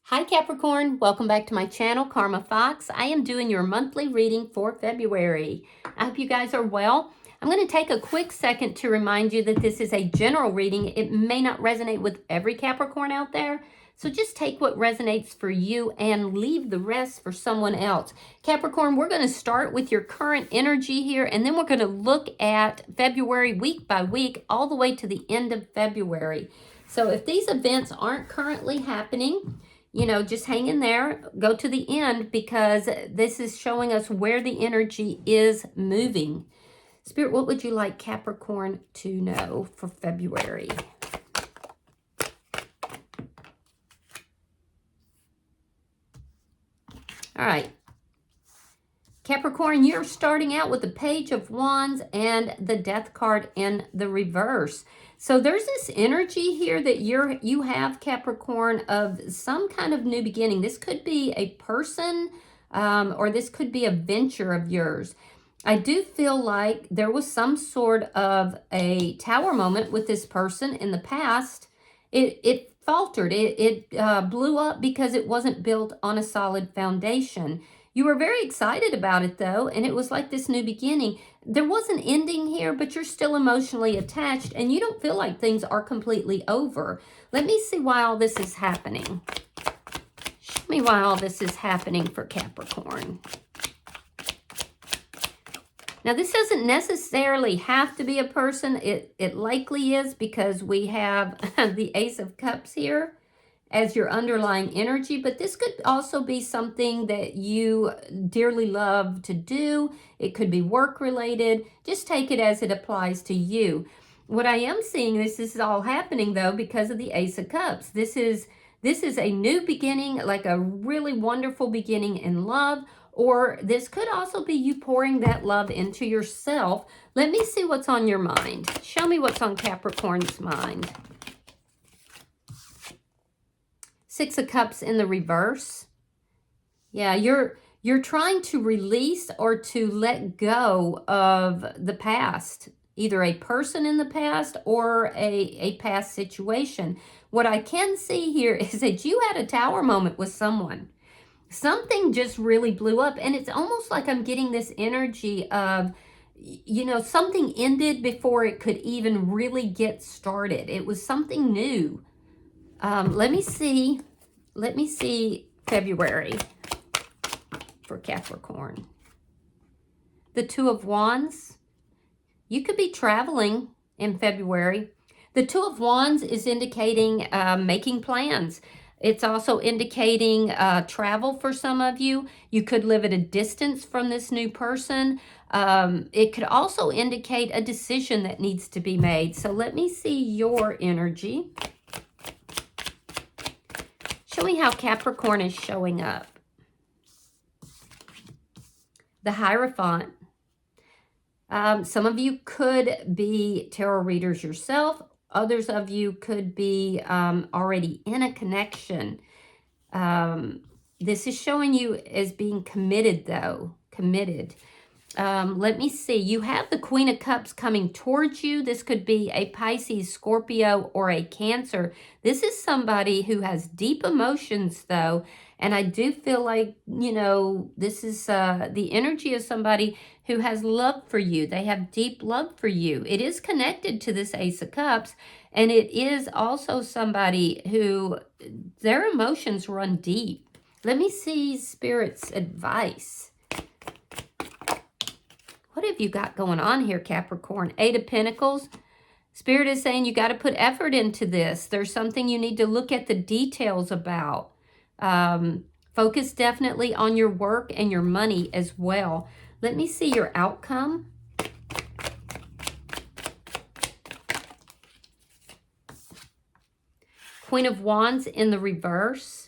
Hi Capricorn, welcome back to my channel, Karma Fox. I am doing your monthly reading for February. I hope you guys are well. I'm going to take a quick second to remind you that this is a general reading. It may not resonate with every Capricorn out there, so just take what resonates for you and leave the rest for someone else. Capricorn, we're going to start with your current energy here, and then we're going to look at February week by week, all the way to the end of February. So if these events aren't currently happening, just hang in there, go to the end, because this is showing us where the energy is moving. Spirit, what would you like Capricorn to know for February? All right. Capricorn, you're starting out with the Page of Wands and the Death card in the reverse. So there's this energy here that you have, Capricorn, of some kind of new beginning. This could be a person, or this could be a venture of yours. I do feel like there was some sort of a tower moment with this person in the past. It faltered. It blew up because it wasn't built on a solid foundation. You were very excited about it, though, and it was like this new beginning. There was an ending here, but you're still emotionally attached, and you don't feel like things are completely over. Let me see why all this is happening. Show me why all this is happening for Capricorn. Now, this doesn't necessarily have to be a person. It likely is, because we have the Ace of Cups here as your underlying energy, but this could also be something that you dearly love to do. It could be work related. Just take it as it applies to you. What I am seeing, this is all happening though because of the Ace of Cups. This is a new beginning, like a really wonderful beginning in love, or this could also be you pouring that love into yourself. Let me see what's on your mind. Show me what's on Capricorn's mind. Six of Cups in the reverse. Yeah, you're trying to release or to let go of the past, either a person in the past or a past situation. What I can see here is that you had a tower moment with someone. Something just really blew up, and it's almost like I'm getting this energy of, something ended before it could even really get started. It was something new. Let me see February for Capricorn. The Two of Wands. You could be traveling in February. The Two of Wands is indicating making plans. It's also indicating travel for some of you. You could live at a distance from this new person. It could also indicate a decision that needs to be made. So let me see your energy. Show me how Capricorn is showing up. The Hierophant. Some of you could be tarot readers yourself. Others of you could be already in a connection. This is showing you as being committed, though. Committed. Let me see. You have the Queen of Cups coming towards you. This could be a Pisces, Scorpio, or a Cancer. This is somebody who has deep emotions, though. And I do feel like, this is the energy of somebody who has love for you. They have deep love for you. It is connected to this Ace of Cups. And it is also somebody who, their emotions run deep. Let me see Spirit's advice. What have you got going on here, Capricorn? Eight of Pentacles. Spirit is saying you got to put effort into this. There's something you need to look at the details about. Focus definitely on your work and your money as well. Let me see your outcome. Queen of Wands in the reverse.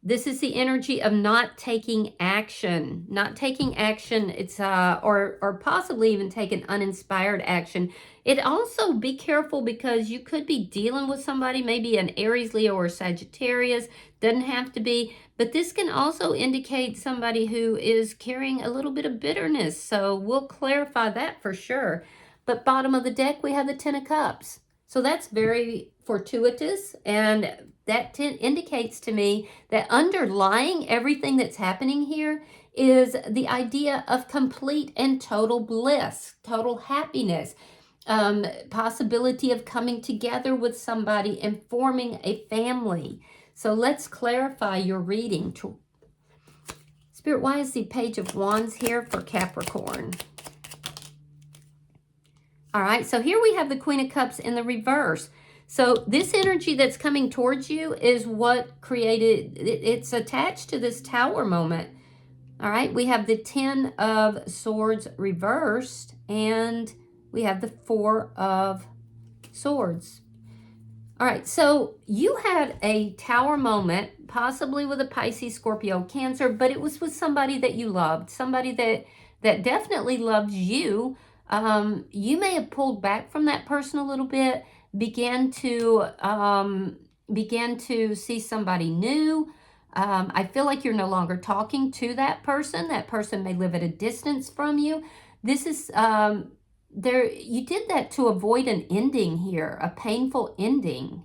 This is the energy of not taking action. Not taking action, it's or possibly even taking uninspired action. It also, be careful, because you could be dealing with somebody, maybe an Aries, Leo, or Sagittarius. Doesn't have to be, but this can also indicate somebody who is carrying a little bit of bitterness. So we'll clarify that for sure. But bottom of the deck, we have the Ten of Cups. So that's very fortuitous, and that indicates to me that underlying everything that's happening here is the idea of complete and total bliss, total happiness, possibility of coming together with somebody and forming a family. So let's clarify your reading. Spirit, why is the Page of Wands here for Capricorn? All right, so here we have the Queen of Cups in the reverse. So this energy that's coming towards you is what created, it's attached to this Tower moment. All right, we have the 10 of Swords reversed, and we have the 4 of Swords. All right, so you had a Tower moment, possibly with a Pisces, Scorpio, Cancer, but it was with somebody that you loved, somebody that definitely loved you. You may have pulled back from that person a little bit, began to see somebody new. I feel like you're no longer talking to that person. That person may live at a distance from you. This is you did that to avoid an ending here, a painful ending.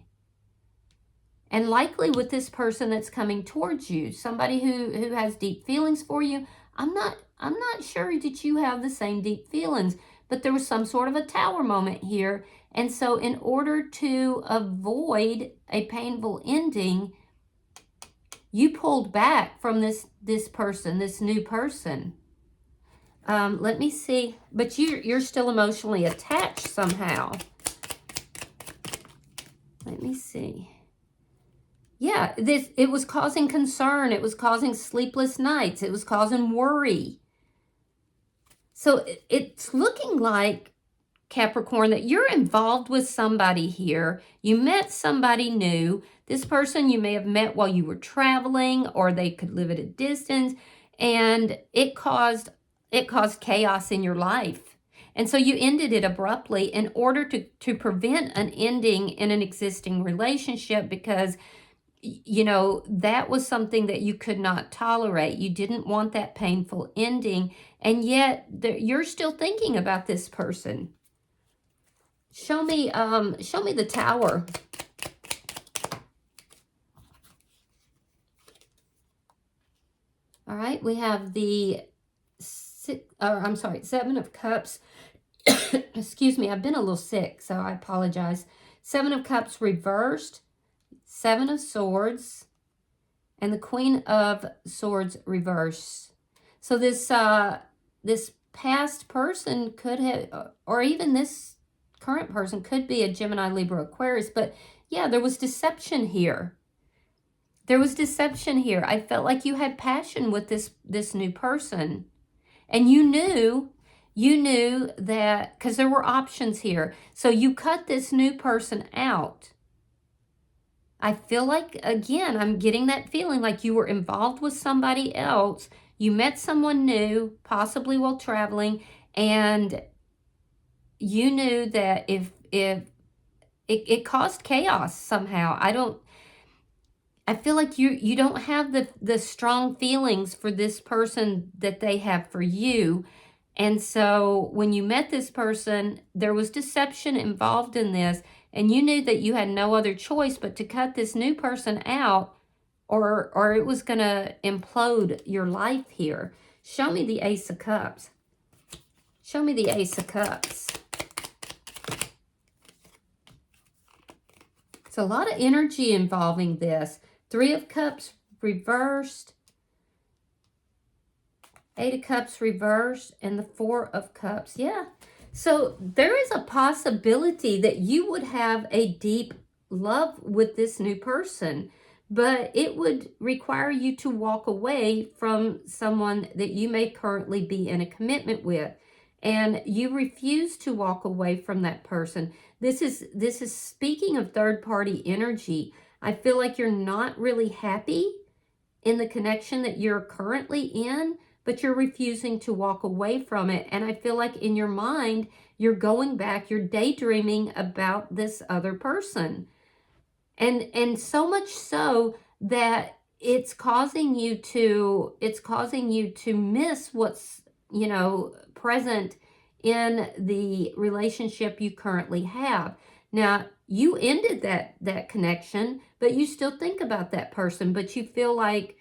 And likely with this person that's coming towards you, somebody who has deep feelings for you. I'm not sure that you have the same deep feelings, but there was some sort of a Tower moment here. And so in order to avoid a painful ending, you pulled back from this person, this new person. Let me see. But you're still emotionally attached somehow. Let me see. Yeah, it was causing concern. It was causing sleepless nights. It was causing worry. So it's looking like, Capricorn, that you're involved with somebody here. You met somebody new. This person you may have met while you were traveling, or they could live at a distance, and it caused chaos in your life. And so you ended it abruptly in order to prevent an ending in an existing relationship, because you know that was something that you could not tolerate. You didn't want that painful ending, and yet you're still thinking about this person. Show me the Tower. All right, we have the 7 of Cups. Excuse me, I've been a little sick, so I apologize. 7 of Cups reversed, 7 of Swords, and the Queen of Swords reversed. So this past person could have, or even this current person could be a Gemini, Libra, Aquarius, but yeah, there was deception here. There was deception here. I felt like you had passion with this new person, and you knew that, because there were options here. So you cut this new person out. I feel like, again, I'm getting that feeling like you were involved with somebody else. You met someone new, possibly while traveling, and you knew that if it caused chaos somehow. I feel like you don't have the strong feelings for this person that they have for you. And so when you met this person, there was deception involved in this, and you knew that you had no other choice but to cut this new person out, or it was going to implode your life here. Show me the Ace of Cups. Show me the Ace of Cups. So a lot of energy involving this. 3 of Cups reversed, 8 of Cups reversed, and the 4 of Cups. Yeah. So there is a possibility that you would have a deep love with this new person, but it would require you to walk away from someone that you may currently be in a commitment with. And you refuse to walk away from that person. This is speaking of third-party energy. I feel like you're not really happy in the connection that you're currently in, but you're refusing to walk away from it. And I feel like in your mind, you're going back, you're daydreaming about this other person. And so much so that it's causing you to miss what's, you know, present in the relationship you currently have. Now, you ended that connection, but you still think about that person, but you feel like,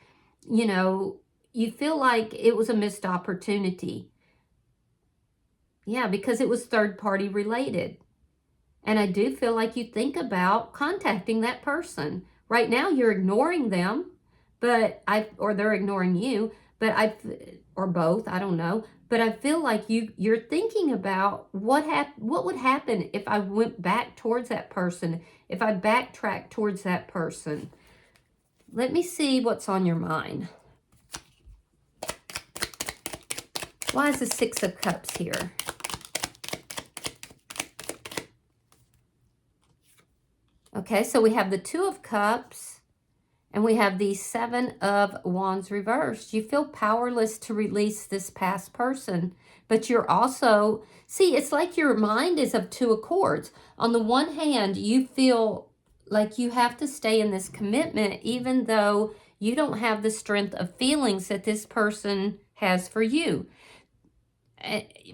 you know, you feel like it was a missed opportunity. Yeah, because it was third party related. And I do feel like you think about contacting that person. Right now you're ignoring them, or they're ignoring you, or both, I don't know. But I feel like you're thinking about what would happen if I went back towards that person, if I backtracked towards that person. Let me see what's on your mind. Why is the Six of Cups here? Okay, so we have the Two of Cups and we have the Seven of Wands reversed. You feel powerless to release this past person, but you're also, see, it's like your mind is of two accords. On the one hand, you feel like you have to stay in this commitment even though you don't have the strength of feelings that this person has for you.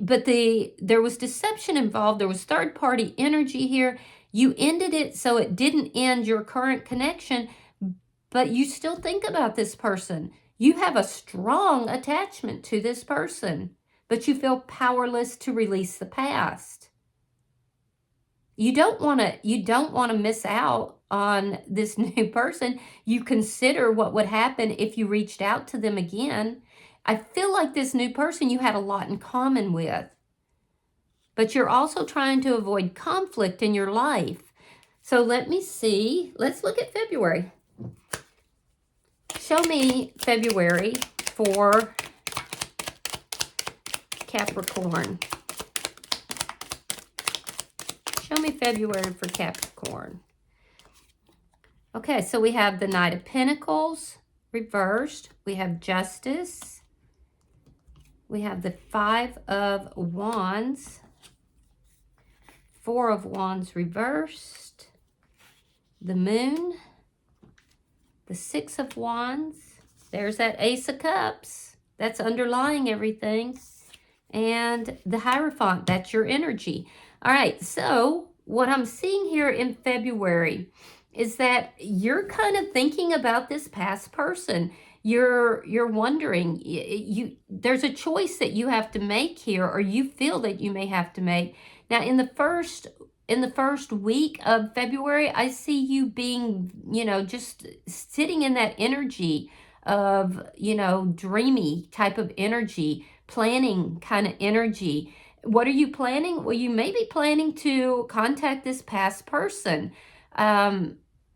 But there was deception involved. There was third-party energy here. You ended it so it didn't end your current connection, but you still think about this person. You have a strong attachment to this person, but you feel powerless to release the past. You don't want to miss out on this new person. You consider what would happen if you reached out to them again. I feel like this new person you had a lot in common with, but you're also trying to avoid conflict in your life. So let me see. Let's look at February. Show me February for Capricorn. Show me February for Capricorn. Okay, so we have the Knight of Pentacles reversed. We have Justice. We have the Five of Wands, Four of Wands reversed, the Moon, the Six of Wands. There's that Ace of Cups. That's underlying everything. And the Hierophant, that's your energy. All right, so what I'm seeing here in February is that you're kind of thinking about this past person. You're wondering, there's a choice that you have to make here, or you feel that you may have to make. Now, in the first week of February, I see you being, just sitting in that energy of, dreamy type of energy, planning kind of energy. What are you planning? Well, you may be planning to contact this past person.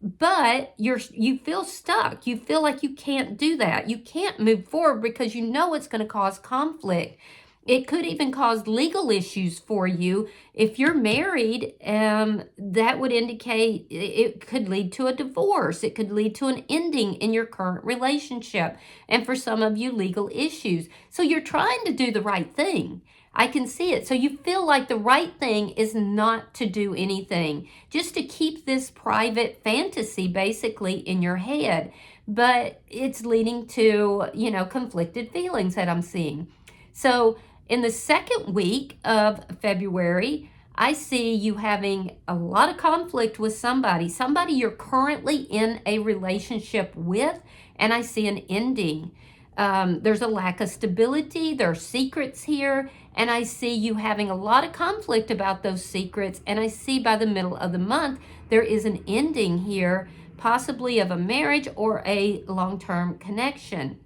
But you feel stuck. You feel like you can't do that. You can't move forward because you know it's going to cause conflict. It could even cause legal issues for you. If you're married, that would indicate it could lead to a divorce. It could lead to an ending in your current relationship. And for some of you, legal issues. So you're trying to do the right thing. I can see it. So you feel like the right thing is not to do anything, just to keep this private fantasy basically in your head. But it's leading to, conflicted feelings that I'm seeing. So in the second week of February, I see you having a lot of conflict with somebody you're currently in a relationship with, and I see an ending. There's a lack of stability. There are secrets here, and I see you having a lot of conflict about those secrets, and I see by the middle of the month, there is an ending here, possibly of a marriage or a long-term connection.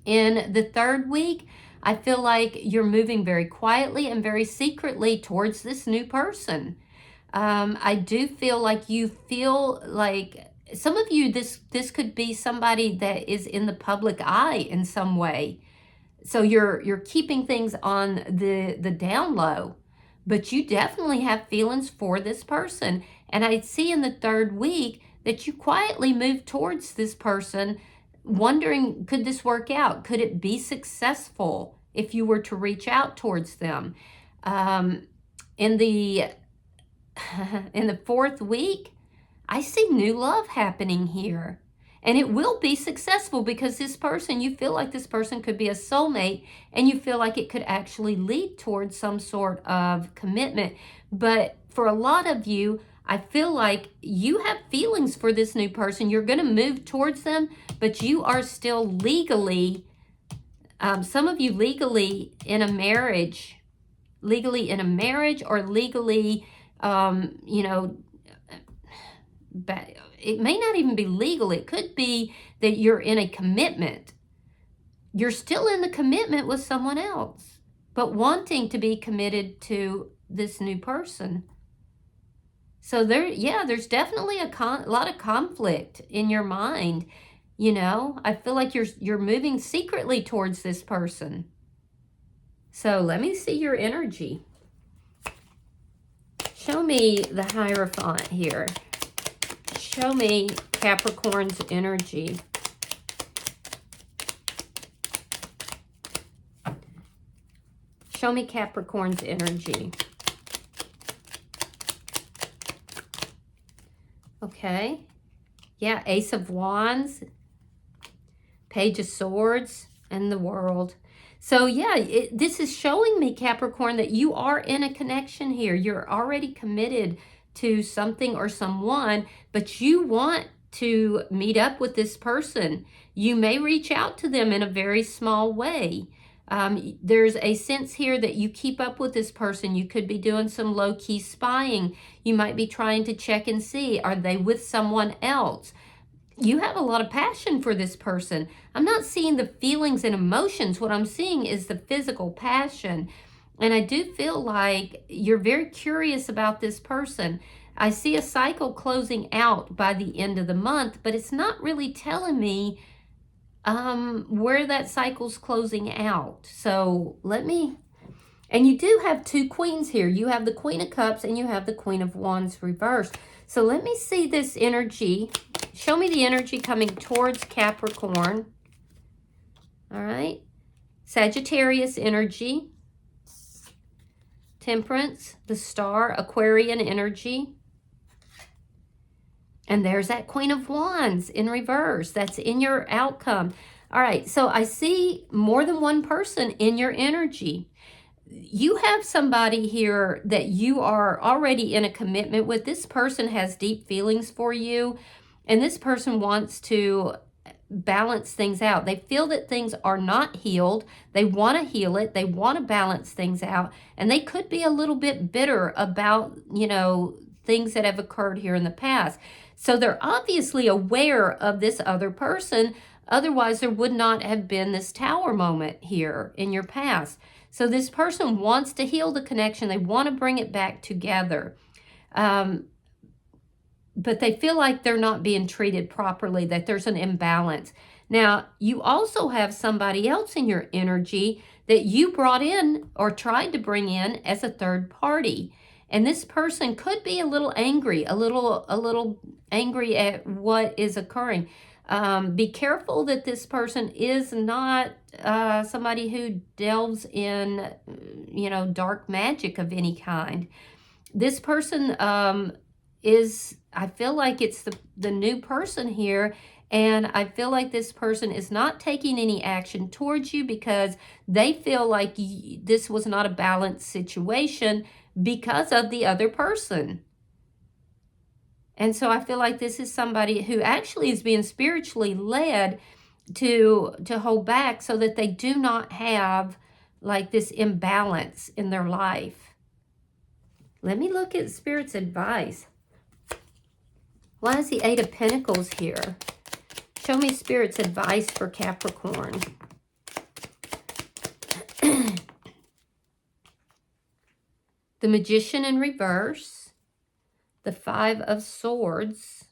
In the third week, I feel like you're moving very quietly and very secretly towards this new person. I do feel like some of you, this could be somebody that is in the public eye in some way. So you're keeping things on the down low, but you definitely have feelings for this person. And I see in the third week that you quietly move towards this person, wondering, could this work out? Could it be successful if you were to reach out towards them? In the fourth week, I see new love happening here. And it will be successful because this person, you feel like this person could be a soulmate, and you feel like it could actually lead towards some sort of commitment. But for a lot of you, I feel like you have feelings for this new person. You're going to move towards them, but you are still legally, some of you legally in a marriage, or legally, you know, it may not even be legal. It could be that you're in a commitment. You're still in the commitment with someone else, but wanting to be committed to this new person. So there's definitely a lot of conflict in your mind. You know, I feel like you're moving secretly towards this person. So let me see your energy. Show me the Hierophant here. Show me Capricorn's energy. Show me Capricorn's energy. Okay. Yeah, Ace of Wands, Page of Swords, and the World. So yeah, this is showing me, Capricorn, that you are in a connection here. You're already committed to something or someone, but you want to meet up with this person. You may reach out to them in a very small way. There's a sense here that you keep up with this person. You could be doing some low-key spying. You might be trying to check and see, are they with someone else? You have a lot of passion for this person. I'm not seeing the feelings and emotions. What I'm seeing is the physical passion. And I do feel like you're very curious about this person. I see a cycle closing out by the end of the month, but it's not really telling me where that cycle's closing out. So and you do have two queens here. You have the Queen of Cups and you have the Queen of Wands reversed. So let me see this energy. Show me the energy coming towards Capricorn. All right. Sagittarius energy. Temperance, the Star, Aquarian energy. And there's that Queen of Wands in reverse. That's in your outcome. All right, so I see more than one person in your energy. You have somebody here that you are already in a commitment with. This person has deep feelings for you, and this person wants to balance things out. They feel that things are not healed. They want to heal it. They want to balance things out, and they could be a little bit bitter about, you know, things that have occurred here in the past. So they're obviously aware of this other person. Otherwise, there would not have been this Tower moment here in your past. So this person wants to heal the connection. They want to bring it back together. But they feel like they're not being treated properly, that there's an imbalance. Now, you also have somebody else in your energy that you brought in or tried to bring in as a third party. And this person could be a little angry, a little angry at what is occurring. Be careful that this person is not somebody who delves in, you know, dark magic of any kind. This person I feel like it's the new person here, and I feel like this person is not taking any action towards you because they feel like this was not a balanced situation because of the other person. And so I feel like this is somebody who actually is being spiritually led to hold back so that they do not have like this imbalance in their life. Let me look at Spirit's advice. Why is the Eight of Pentacles here? Show me Spirit's advice for Capricorn. The Magician in reverse, the Five of Swords,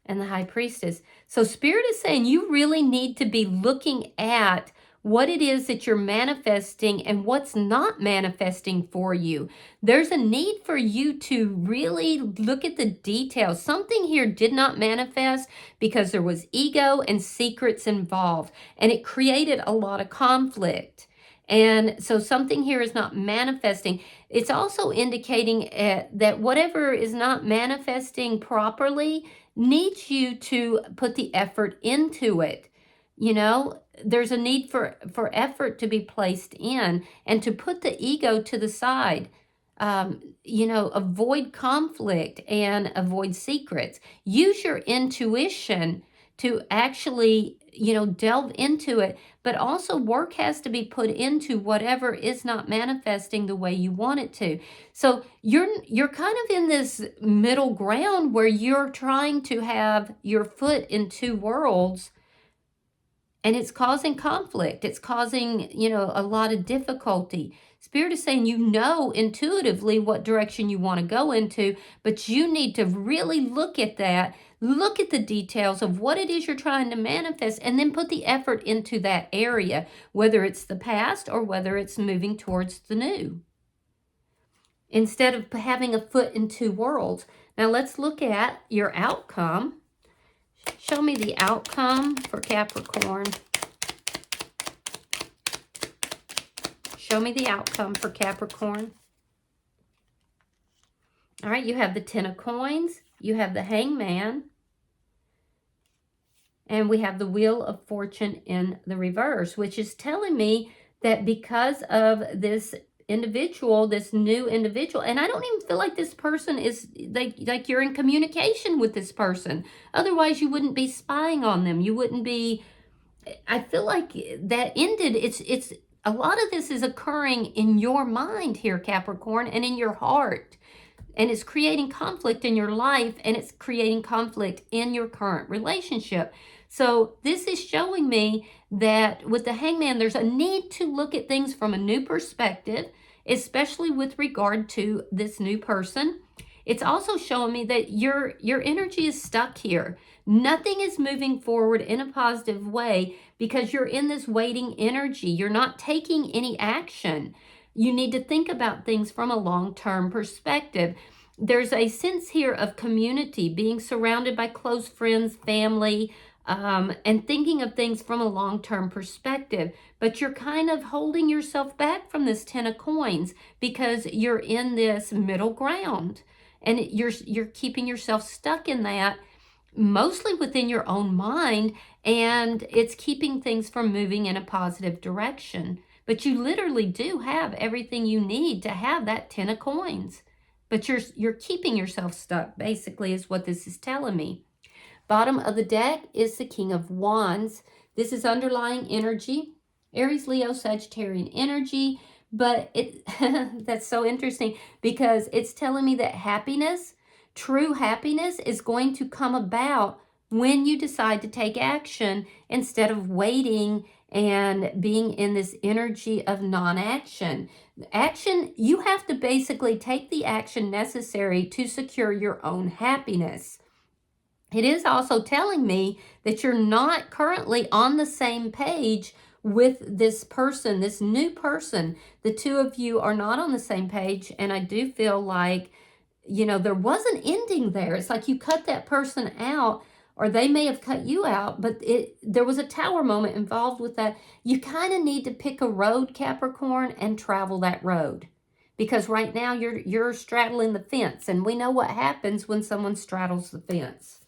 and the High Priestess. So Spirit is saying you really need to be looking at what it is that you're manifesting and what's not manifesting for you. There's a need for you to really look at the details. Something here did not manifest because there was ego and secrets involved, and it created a lot of conflict. And so something here is not manifesting. It's also indicating that whatever is not manifesting properly needs you to put the effort into it. You know, there's a need for effort to be placed in and to put the ego to the side. You know, avoid conflict and avoid secrets. Use your intuition to actually, you know, delve into it, but also work has to be put into whatever is not manifesting the way you want it to. So you're kind of in this middle ground where you're trying to have your foot in two worlds, and it's causing conflict. It's causing, you know, a lot of difficulty. Spirit is saying you know intuitively what direction you want to go into, but you need to really look at that, look at the details of what it is you're trying to manifest, and then put the effort into that area, whether it's the past or whether it's moving towards the new, instead of having a foot in two worlds. Now let's look at your outcome. Show me the outcome for Capricorn. Show me the outcome for Capricorn. All right, you have the Ten of Coins, you have the Hangman, and we have the Wheel of Fortune in the reverse, which is telling me that because of this individual, this new individual, and I don't even feel like this person is, like you're in communication with this person. Otherwise, you wouldn't be spying on them. You wouldn't be, I feel like that ended. It's a lot of this is occurring in your mind here, Capricorn, and in your heart. And it's creating conflict in your life, and it's creating conflict in your current relationship. So this is showing me that with the Hangman, there's a need to look at things from a new perspective, especially with regard to this new person. It's also showing me that your energy is stuck here. Nothing is moving forward in a positive way because you're in this waiting energy. You're not taking any action. You need to think about things from a long-term perspective. There's a sense here of community, being surrounded by close friends, family, and thinking of things from a long-term perspective. But you're kind of holding yourself back from this Ten of Coins because you're in this middle ground. And you're keeping yourself stuck in that, mostly within your own mind, and it's keeping things from moving in a positive direction. But you literally do have everything you need to have that Ten of Coins. But you're keeping yourself stuck, basically, is what this is telling me. Bottom of the deck is the King of Wands. This is underlying energy, Aries, Leo, Sagittarian energy. But that's so interesting because it's telling me that happiness, true happiness, is going to come about when you decide to take action instead of waiting and being in this energy of non-action. Action, you have to basically take the action necessary to secure your own happiness. It is also telling me that you're not currently on the same page with this person, this new person. The two of you are not on the same page, and I do feel like, you know, there was an ending there. It's like you cut that person out, or they may have cut you out, but there was a tower moment involved with that. You kind of need to pick a road, Capricorn, and travel that road. Because right now you're straddling the fence, and we know what happens when someone straddles the fence.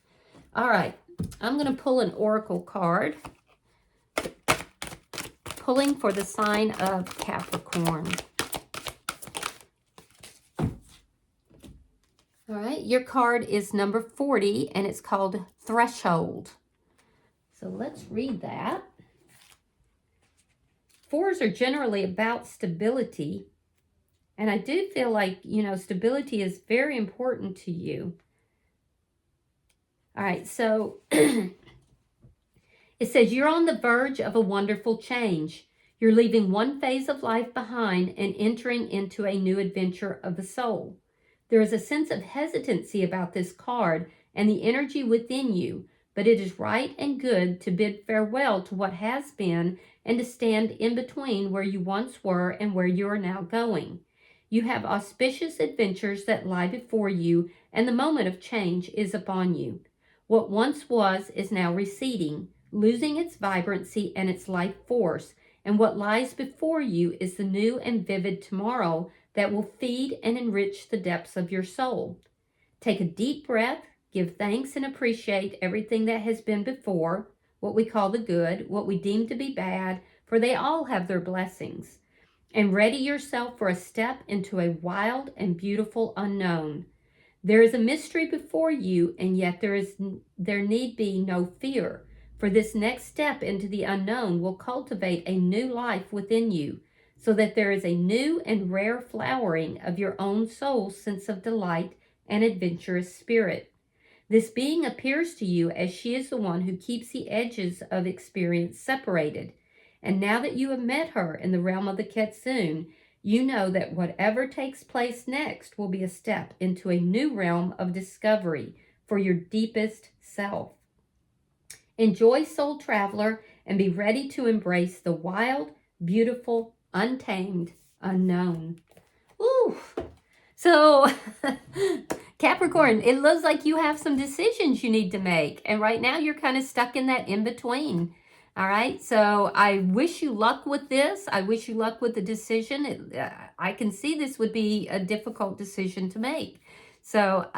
All right, I'm going to pull an oracle card. Pulling for the sign of Capricorn. All right, your card is number 40, and it's called Threshold. So let's read that. Fours are generally about stability, and I do feel like, you know, stability is very important to you. All right, so it says you're on the verge of a wonderful change. You're leaving one phase of life behind and entering into a new adventure of the soul. There is a sense of hesitancy about this card and the energy within you, but it is right and good to bid farewell to what has been and to stand in between where you once were and where you are now going. You have auspicious adventures that lie before you, and the moment of change is upon you. What once was is now receding, losing its vibrancy and its life force, And what lies before you is the new and vivid tomorrow that will feed and enrich the depths of your soul. Take a deep breath, give thanks and appreciate everything that has been before, what we call the good, what we deem to be bad, for they all have their blessings. And ready yourself for a step into a wild and beautiful unknown. There is a mystery before you, and yet there need be no fear, for this next step into the unknown will cultivate a new life within you, so that there is a new and rare flowering of your own soul's sense of delight and adventurous spirit. This being appears to you as she is the one who keeps the edges of experience separated. And now that you have met her in the realm of the Kitsune, you know that whatever takes place next will be a step into a new realm of discovery for your deepest self. Enjoy, soul traveler, and be ready to embrace the wild, beautiful, untamed, unknown. Ooh. So, Capricorn, it looks like you have some decisions you need to make. And right now you're kind of stuck in that in-between. All right, so I wish you luck with this. I wish you luck with the decision. I can see this would be a difficult decision to make. So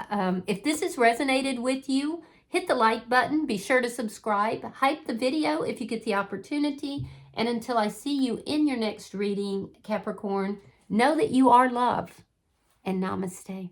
if this has resonated with you, hit the like button. Be sure to subscribe. Hype the video if you get the opportunity. And until I see you in your next reading, Capricorn, know that you are loved. And namaste.